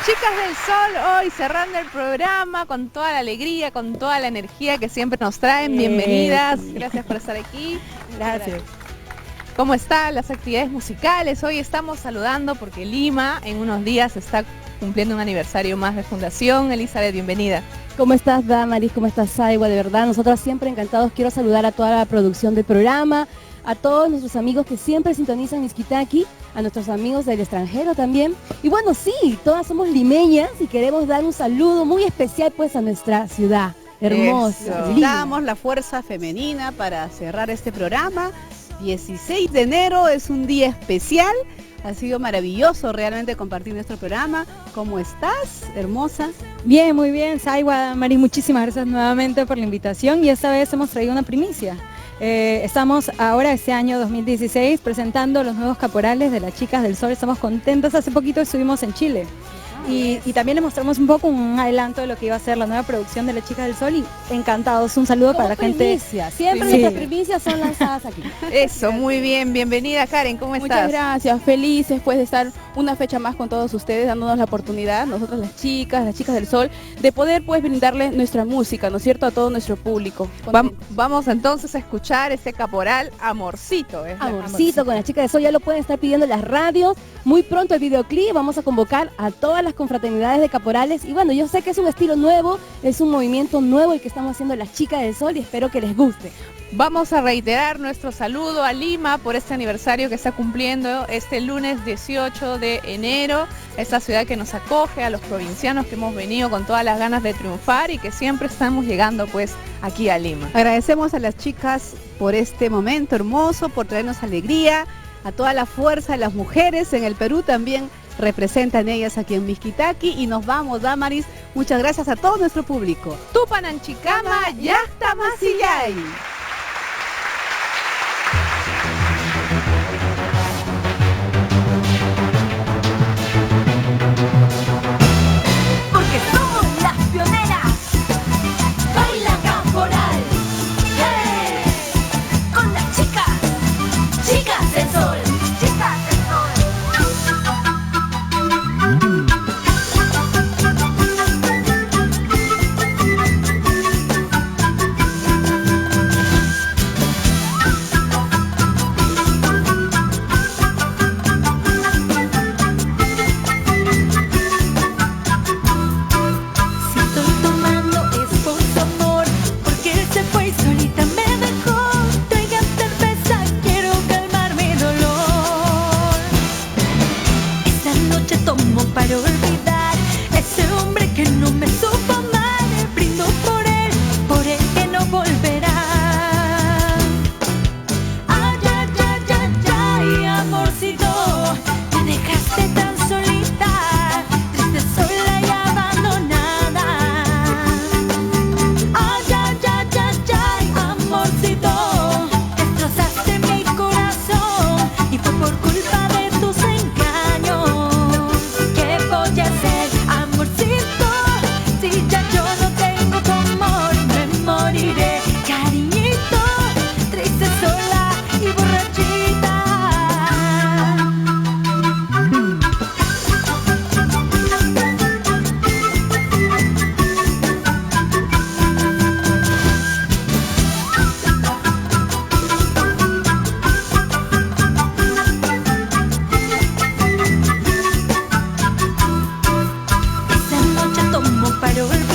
Chicas del Sol, hoy cerrando el programa con toda la alegría, con toda la energía que siempre nos traen. Bienvenidas, gracias por estar aquí. Gracias. ¿Cómo están las actividades musicales? Hoy estamos saludando porque Lima en unos días está cumpliendo un aniversario más de fundación. Elizabeth, bienvenida. ¿Cómo estás, Damaris? ¿Cómo estás, Saiwa? De verdad, nosotros siempre encantados. Quiero saludar a toda la producción del programa, a todos nuestros amigos que siempre sintonizan Miskitaki, a nuestros amigos del extranjero también. Y bueno, sí, todas somos limeñas y queremos dar un saludo muy especial pues a nuestra ciudad hermosa. Damos la fuerza femenina para cerrar este programa. 16 de enero es un día especial. Ha sido maravilloso realmente compartir nuestro programa. ¿Cómo estás, hermosa? Bien, muy bien, Saiwa, Mari, muchísimas gracias nuevamente por la invitación y esta vez hemos traído una primicia. Estamos ahora este año 2016 presentando los nuevos caporales de las Chicas del Sol. Estamos contentas, hace poquito estuvimos en Chile. Y también les mostramos un poco un adelanto de lo que iba a ser la nueva producción de las Chicas del Sol y encantados, un saludo para la gente. Siempre nuestras primicias son lanzadas aquí. Eso, muy bien, bienvenida Karen, ¿cómo estás? Muchas gracias, felices pues de estar una fecha más con todos ustedes, dándonos la oportunidad, nosotros las chicas del Sol, de poder pues brindarle nuestra música, ¿no es cierto?, a todo nuestro público. Vamos entonces a escuchar ese caporal Amorcito. Amorcito con las chicas del Sol, ya lo pueden estar pidiendo en las radios. Muy pronto el videoclip, vamos a convocar a todas las confraternidades de caporales. Y bueno, yo sé que es un estilo nuevo, es un movimiento nuevo el que estamos haciendo las chicas del Sol y espero que les guste. Vamos a reiterar nuestro saludo a Lima por este aniversario que está cumpliendo este lunes 18 de enero, esta ciudad que nos acoge, a los provincianos que hemos venido con todas las ganas de triunfar y que siempre estamos llegando pues aquí a Lima. Agradecemos a las chicas por este momento hermoso, por traernos alegría, a toda la fuerza de las mujeres en el Perú también representan ellas aquí en Miskitaki y nos vamos, Damaris. Muchas gracias a todo nuestro público. Tupananchikama, Yasta Masillay. Porque somos las pioneras. Baila caporal. ¡Hey! Con las chicas del Sol. Chicas del Sol. Para olvidar ese hombre que no me supo amar, brindo por él que no volverá. Ay, ay, ay, ay, ay, amorcito, me dejaste tan solita, triste, sola y abandonada. Ay, ay, ay, ay, ay, amorcito, destrozaste mi corazón y fue por culpa de tus engaños. Voy a hacer, amorcito, si ya yo no tengo tu amor, me moriré, cariñito, triste, sola y borrachita. Esa noche tomo para olvidar